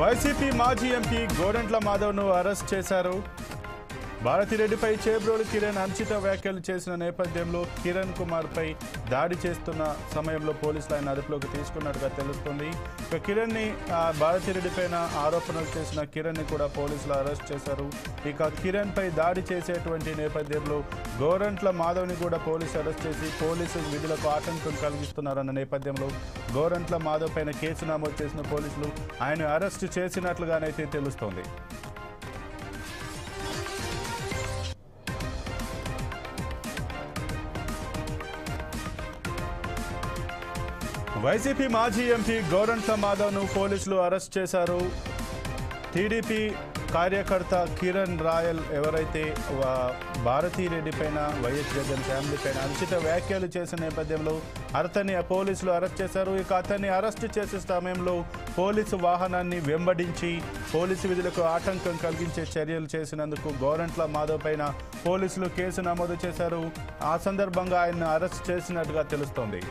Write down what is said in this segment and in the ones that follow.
YCP మాజీ MP Gorantla మాధవ్ను arrest చేశారు. భారతిరెడ్డిపై చేబ్రోలు కిరణ్ అనుచిత వ్యాఖ్యలు చేసిన నేపథ్యంలో కిరణ్ కుమార్పై దాడి చేస్తున్న సమయంలో పోలీసులు ఆయన అదుపులోకి తీసుకున్నట్టుగా తెలుస్తుంది. ఇక కిరణ్ని భారతిరెడ్డిపైన ఆరోపణలు చేసిన కిరణ్ని కూడా పోలీసులు అరెస్ట్ చేశారు. ఇక కిరణ్పై దాడి చేసేటువంటి నేపథ్యంలో గోరంట్ల మాధవ్ని కూడా పోలీసులు అరెస్ట్ చేసి పోలీసు విధులకు ఆటంకం కలిగిస్తున్నారన్న నేపథ్యంలో గోరంట్ల మాధవ్ పైన కేసు నమోదు చేసిన పోలీసులు ఆయన అరెస్ట్ చేసినట్లుగానైతే తెలుస్తోంది. వైసీపీ మాజీ ఎంపీ గోరంట్ల మాధవ్ను పోలీసులు అరెస్ట్ చేశారు. టీడీపీ కార్యకర్త కిరణ్ రాయల్ ఎవరైతే భారతిరెడ్డి పైన వైఎస్ జగన్ ఫ్యామిలీ పైన అనుచిత వ్యాఖ్యలు చేసిన నేపథ్యంలో అతన్ని పోలీసులు అరెస్ట్ చేశారు. ఇక అతన్ని అరెస్ట్ చేసే సమయంలో పోలీసు వాహనాన్ని వెంబడించి పోలీసు విధులకు ఆటంకం కలిగించే చర్యలు చేసినందుకు గోరంట్ల మాధవ్ పైన పోలీసులు కేసు నమోదు చేశారు. ఆ సందర్భంగా ఆయన్ను అరెస్ట్ చేసినట్టుగా తెలుస్తోంది.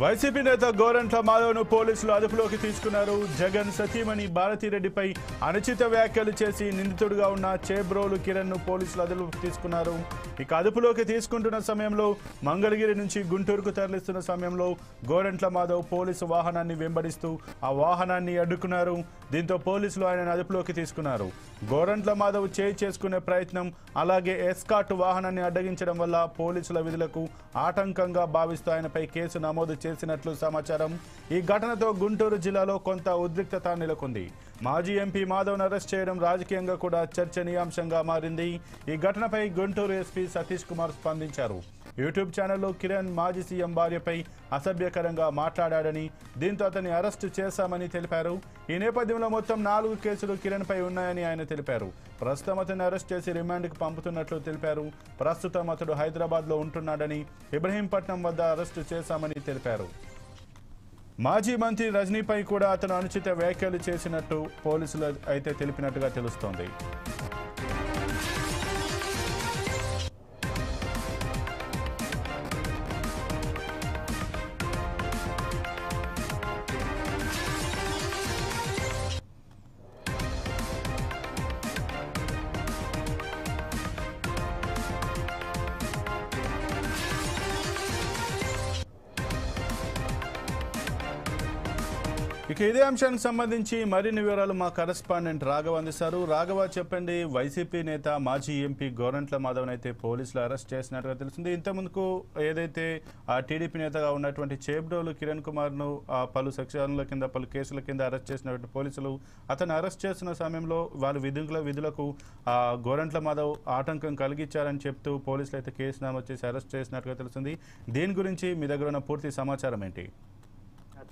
వైసీపీ నేత గోరంట్ల మాధవ్ను పోలీసులు అదుపులోకి తీసుకున్నారు. జగన్ సతీమణి భారతిరెడ్డిపై అనుచిత వ్యాఖ్యలు చేసి నిందితుడిగా ఉన్న చేబ్రోలు కిరణ్ను పోలీసులు అదుపులోకి తీసుకున్నారు. ఇక అదుపులోకి తీసుకుంటున్న సమయంలో మంగళగిరి నుంచి గుంటూరుకు తరలిస్తున్న సమయంలో గోరంట్ల మాధవ్ పోలీసు వాహనాన్ని వెంబడిస్తూ ఆ వాహనాన్ని అడ్డుకున్నారు. దీంతో పోలీసులు ఆయనను అదుపులోకి తీసుకున్నారు. గోరంట్ల మాధవ్ చేసుకునే ప్రయత్నం అలాగే ఎస్కాట్ వాహనాన్ని అడ్డగించడం వల్ల పోలీసుల విధులకు ఆటంకంగా భావిస్తూ ఆయనపై కేసు నమోదు చేసినట్లు సమాచారం. ఈ ఘటనతో గుంటూరు జిల్లాలో కొంత ఉద్రిక్తత నెలకొంది. మాజీ ఎంపీ మాధవ్ను అరెస్ట్ చేయడం రాజకీయంగా కూడా చర్చనీయాంశంగా మారింది. ఈ ఘటనపై గుంటూరు ఎస్పీ సతీష్ కుమార్ స్పందించారు. యూట్యూబ్ ఛానల్లో కిరణ్ మాజీ సీఎం భార్యపై అసభ్యకరంగా మాట్లాడాడని, దీంతో అతన్ని అరెస్టు చేశామని తెలిపారు. ఈ నేపథ్యంలో మొత్తం 4 కేసులు కిరణ్పై ఉన్నాయని ఆయన తెలిపారు. ప్రస్తుతం అతన్ని అరెస్ట్ చేసి రిమాండ్కి పంపుతున్నట్లు తెలిపారు. ప్రస్తుతం అతడు హైదరాబాద్లో ఉంటున్నాడని, ఇబ్రహీంపట్నం వద్ద అరెస్టు చేశామని తెలిపారు. మాజీ మంత్రి రజనీపై కూడా అతను అనుచిత వ్యాఖ్యలు చేసినట్టు పోలీసులు అయితే తెలిపినట్టుగా తెలుస్తోంది. ఇక ఇదే అంశానికి సంబంధించి మరిన్ని వివరాలు మా కరెస్పాండెంట్ రాఘవ అందిస్తారు. రాఘవ, చెప్పండి. వైసీపీ నేత మాజీ ఎంపీ గోరంట్ల మాధవ్ని అయితే పోలీసులు అరెస్ట్ చేసినట్టుగా తెలిసింది. ఇంతకుముందుకు ఏదైతే ఆ టీడీపీ నేతగా ఉన్నటువంటి చేబ్రోలు కిరణ్ కుమార్ను పలు సెక్షన్ల కింద పలు కేసుల కింద అరెస్ట్ చేసినటువంటి పోలీసులు అతను అరెస్ట్ చేసిన సమయంలో వాళ్ళ విధులకు గోరంట్ల మాధవ్ ఆటంకం కలిగించారని చెప్తూ పోలీసులు అయితే కేసు నమోదు చేసి అరెస్ట్ చేసినట్టుగా తెలిసింది. దీని గురించి మీ దగ్గర ఉన్న పూర్తి సమాచారం ఏంటి?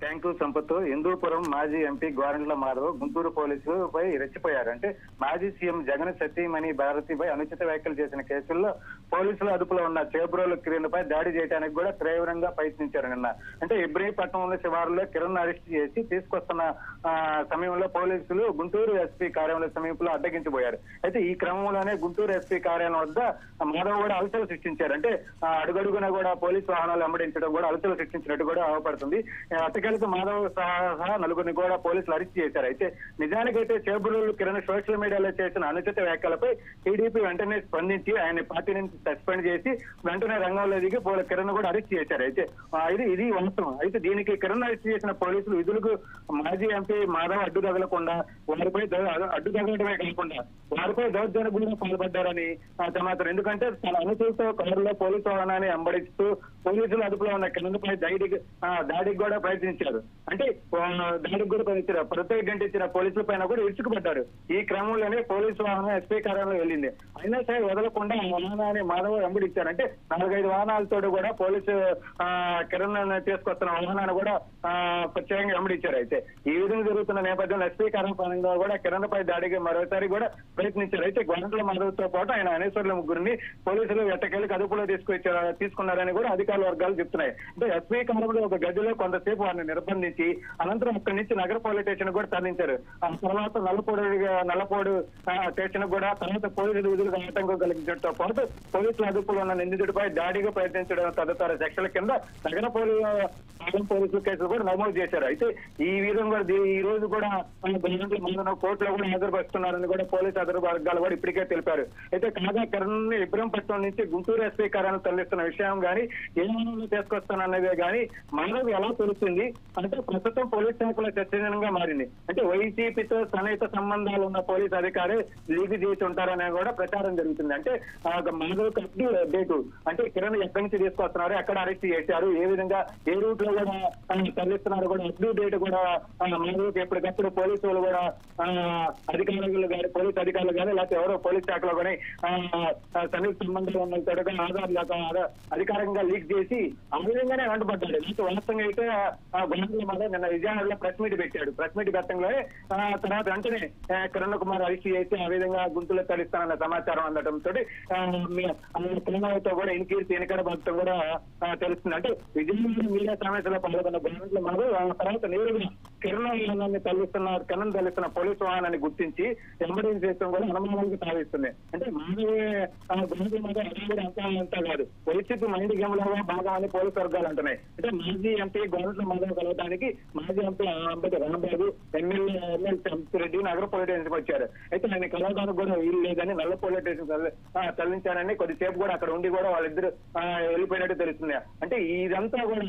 Thank you Sampath. హిందూపురం మాజీ ఎంపీ గోరంట్ల మాధవ్ గుంటూరు పోలీసులపై రెచ్చిపోయారు. అంటే మాజీ సీఎం జగన్ సతీమణి భారతిపై అనుచిత వ్యాఖ్యలు చేసిన కేసుల్లో పోలీసుల అదుపులో ఉన్న చేబ్రోలు కిరణ్ పై దాడి చేయడానికి కూడా తీవ్రంగా ప్రయత్నించారు నిన్న. అంటే ఇబ్రహీంపట్నంలో శివారులో కిరణ్ అరెస్ట్ చేసి తీసుకొస్తున్న సమయంలో పోలీసులు గుంటూరు ఎస్పీ కార్యాలయం సమీపంలో అడ్డగించబోయారు. అయితే ఈ క్రమంలోనే గుంటూరు ఎస్పీ కార్యాలయం వద్ద మాధవ్ కూడా అలసలు సృష్టించారు. అంటే అడుగడుగున కూడా పోలీసు వాహనాలు వెంబడించడం కూడా అలసలు సృష్టించినట్టు కూడా అవపడుతుంది. అతకెలకు మాధవ్ సహా 4గురిని కూడా పోలీసులు అరెస్ట్ చేశారు. అయితే నిజానికైతే చేబ్రోలు కిరణ్ సోషల్ మీడియాలో చేసిన అనుచిత వ్యాఖ్యలపై టీడీపీ వెంటనే స్పందించి ఆయన పార్టీ నుంచి సస్పెండ్ చేసి వెంటనే రంగంలో దిగి కిరణ్ కూడా అరెస్ట్ చేశారు. అయితే ఇది వాస్తవం. అయితే దీనికి కిరణ్ అరెస్ట్ చేసిన పోలీసులు విధులకు మాజీ ఎంపీ మాధవ్ అడ్డు తగలకుండా వారిపై అడ్డు తగలడమే కాకుండా వారిపై దౌర్జన్యం పాల్పడ్డారని సమాచారం. ఎందుకంటే తన అనుచరులతో కారులో పోలీసు వాహనాన్ని వెంబడిస్తూ పోలీసులు అదుపులో ఉన్న కిరణ్పై దాడికి కూడా ప్రయత్నించారు. ప్రయత్నించారు. అంటే దాడికి కూడా ప్రత్యేకించిన పోలీసుల పైన కూడా ఇరుచుకుపడ్డారు. ఈ క్రమంలోనే పోలీసు వాహనం ఎస్పీ కార్యాలయం వెళ్ళింది. అయినా సరే వదలకుండా వాహనాన్ని మాధవ్ వెంబడించారు. అంటే 4-5 వాహనాలతో కూడా పోలీసు కిరణ్ తీసుకొస్తున్న వాహనాన్ని కూడా ప్రత్యేకంగా వెంబడించారు. అయితే ఈ విధంగా జరుగుతున్న నేపథ్యంలో ఎస్పీ కార్యాలయంలో కూడా కిరణ్ పై దాడికి మరోసారి కూడా ప్రయత్నించారు. అయితే గొంట్ల మాధవ్తో పాటు ఆయన అనేశ్వర్ల ముగ్గురిని పోలీసులు ఎట్టకేలకు అదుపులో తీసుకున్నారని కూడా అధికారుల వర్గాలు చెప్తున్నాయి. అంటే ఎస్పీ కార్యాలయంలో ఒక గదిలో కొంతసేపు వారిని నిర్బంధించి అనంతరం అక్కడి నుంచి నగర పోలీస్ స్టేషన్ కూడా తరలించారు. ఆ తర్వాత నల్లపోడు స్టేషన్ కూడా తర్వాత పోలీసులు విధులకు ఆటంకం కలిగించడంతో పాటు పోలీసుల అదుపులో ఉన్న నిందితుడిపై దాడిగా ప్రయత్నించడం తదితర సెక్షన్ల కింద నగర పోలీసులు కేసులు కూడా నమోదు చేశారు. అయితే ఈ విధంగా కూడా ఈ రోజు కూడా కోర్టులో కూడా హాజరుపరుస్తున్నారని కూడా పోలీసు అధికారులు వర్గాలు కూడా ఇప్పటికే తెలిపారు. అయితే కాగా కిరణ్ ఇబ్రహంపట్నం నుంచి గుంటూరు ఎస్పీ కార్యాలయం తరలిస్తున్న విషయం కానీ ఏ మానవులు తీసుకొస్తానన్నదే కానీ మానవు ఎలా తెలుస్తుంది అంటే ప్రస్తుతం పోలీస్ శాఖలో చర్చనీయంగా మారింది. అంటే వైసీపీతో సన్నిహిత సంబంధాలు ఉన్న పోలీస్ అధికారి లీక్ చేసి ఉంటారనే కూడా ప్రచారం జరుగుతుంది. అంటే మాధవ్ డేటు అంటే కిరణ్ ఎక్కడి నుంచి తీసుకొస్తున్నారు, ఎక్కడ అరెస్ట్ చేశారు, ఏ విధంగా ఏ రూట్ లో కూడా తరలిస్తున్నారు కూడా అప్డేట్ డేట్ కూడా మాధవ్కి ఎప్పటికప్పుడు పోలీసులు కూడా అధికారులు కానీ పోలీస్ అధికారులు కానీ లేకపోతే ఎవరో పోలీస్ శాఖలో కానీ సన్నిహిత సంబంధాలు ఉన్న ఆధార్ అధికారికంగా లీక్ చేసి ఆ విధంగానే వెంటబడ్డాడు. వాస్తవంగా అయితే గుంటూరు మాధవ్ నిన్న విజయనగరంలో ప్రెస్ మీట్ పెట్టాడు. ప్రెస్ మీట్ పెట్టడంలో తర్వాత వెంటనే కిరణ్ కుమార్ అరెస్ట్ చేసి ఆ విధంగా గుంటూరులో తరలిస్తానన్న సమాచారం అందడంతో కిరణ్తో కూడా ఎన్నికడ భక్తం కూడా తెలుస్తుంది. అంటే విజయనగరం మీడియా సమావేశంలో పాల్గొన్న గుంటూరు మాధవ్ ఆ తర్వాత నేరుగా కిరణ్ తరలిస్తున్న పోలీసు వాహనాన్ని గుర్తించి ఎమర్జెన్సీ చేయడం కూడా అనుమానాలకు తావిస్తుంది. అంటే గుంటూరు మాధవ్ అంతా కాదు వైసీపీ మైండ్ గేమ్ లో బాగా అని పోలీసు వర్గాలు అంటున్నాయి. అంటే మాజీ ఎంపీ గవర్నమెంట్ మాధవ్ కలవడానికి మాజీ ఎంపీ రాంబాబు ఎమ్మెల్యే రెడ్డి నగర పోలీస్ స్టేషన్కి వచ్చారు. అయితే ఆయన కలవడానికి కూడా వీలు లేదని నల్ల పోలీస్ స్టేషన్ తరలించారని కొద్దిసేపు కూడా అక్కడ ఉండి కూడా వాళ్ళిద్దరు వెళ్ళిపోయినట్టు తెలుస్తుంది. అంటే ఇదంతా కూడా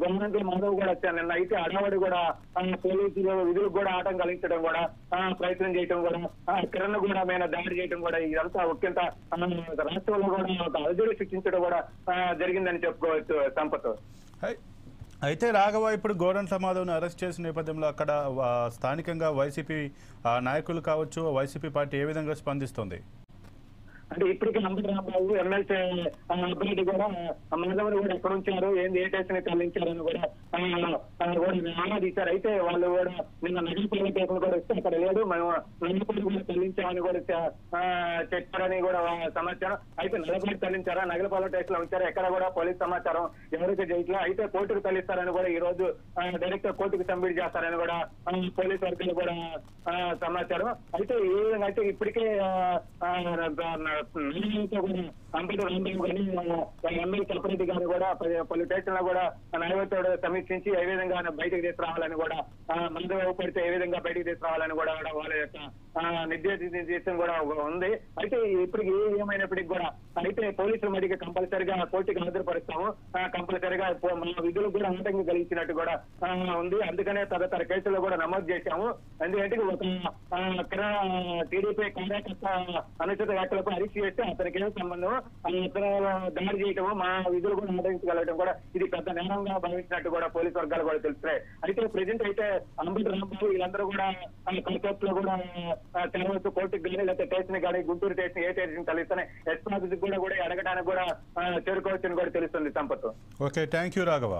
గవర్నమెంట్ మాధవ్ కూడా వచ్చారు. నిన్న అయితే అడవాడి కూడా పోలీసులు విధులకు కూడా ఆటం కలిగించడం కూడా ప్రయత్నం చేయడం కూడా కిరణ్ కూడా మీద దాడి చేయడం కూడా ఇదంతా ఒకంత రాష్ట్రంలో కూడా ఒక అలజడి సృష్టించడం కూడా జరిగిందని చెప్పుకోవచ్చు సంపత్. అయితే రాఘవ ఇప్పుడు గోరంట్ల మాధవ్ను అరెస్ట్ చేసిన నేపథ్యంలో అక్కడ స్థానికంగా వైసీపీ నాయకులు కావచ్చు వైసీపీ పార్టీ ఏ విధంగా స్పందిస్తుంది? అంటే ఇప్పటికీ అంబటి రాంబాబు ఎమ్మెల్సీ అభ్యర్థి కూడా మాధవ్ని కూడా ఎక్కడ ఉంచారు ఏంది ఏ స్టేషన్ తరలించారని కూడా ఆరాధించారు. అయితే వాళ్ళు కూడా నిన్న నగరపల్లి స్టేషన్ కూడా వస్తే అక్కడ లేదు, మేము నగరపల్లి కూడా తరలించామని కూడా చెప్పారని కూడా సమాచారం. అయితే నగరపల్లి తరలించారా, నగరపల్లి స్టేషన్ లో ఉంచారా, ఎక్కడ కూడా పోలీస్ సమాచారం ఎవరికి చేయట్లేదు. అయితే కోర్టుకు తరలిస్తారని కూడా ఈ రోజు డైరెక్ట్ కోర్టుకు సబ్మిట్ చేస్తారని కూడా పోలీస్ వర్గాలు కూడా సమాచారం. అయితే ఈ విధంగా అయితే ఇప్పటికే అంబటి రాంబాబు కానీ ఎమ్మెల్యే చలపరెడ్డి గారు కూడా పలు స్టేషన్లో కూడా న్యాయవాదితో సమీక్షించి ఏ విధంగా బయటకు తీసుకురావాలని కూడా మందు పడితే ఏ విధంగా బయటకు తీసుకురావాలని కూడా వాళ్ళ యొక్క నిర్దేశం కూడా ఉంది. అయితే ఇప్పటికి ఏమైనప్పటికీ కూడా అయితే పోలీసులు మరిగా కంపల్సరిగా కోర్టుకి హాజరుపరుస్తాము, కంపల్సరిగా మన విధులకు కూడా ఆటంకం కలిగించినట్టు కూడా ఉంది. అందుకనే తదితర కేసుల్లో కూడా నమోదు చేశాము. ఎందుకంటే ఒక టీడీపీ కార్యకర్త అనుచిత వ్యాఖ్యలకు అరెస్ట్ చేస్తే అతనికి ఏం సంబంధం, దాడి చేయటము మా విధులు కూడా ఆటంకించగలగడం కూడా ఇది పెద్ద నేరంగా భావించినట్టు కూడా పోలీసు వర్గాలు కూడా తెలుస్తున్నాయి. అయితే ప్రెజెంట్ అయితే అంబటి రాంబాబు వీళ్ళందరూ కూడా కోర్టులో కూడా తెరవచ్చు, కోర్టుకు కానీ లేకపోతే స్టేషన్ కానీ గుంటూరు స్టేషన్ ఏ స్టేషన్ తరలిస్తానే ఎస్పీ ఆఫీస్ కూడా అడగడానికి కూడా చేరుకోవచ్చని కూడా తెలుస్తుంది Sampath. Okay, thank you Raghava.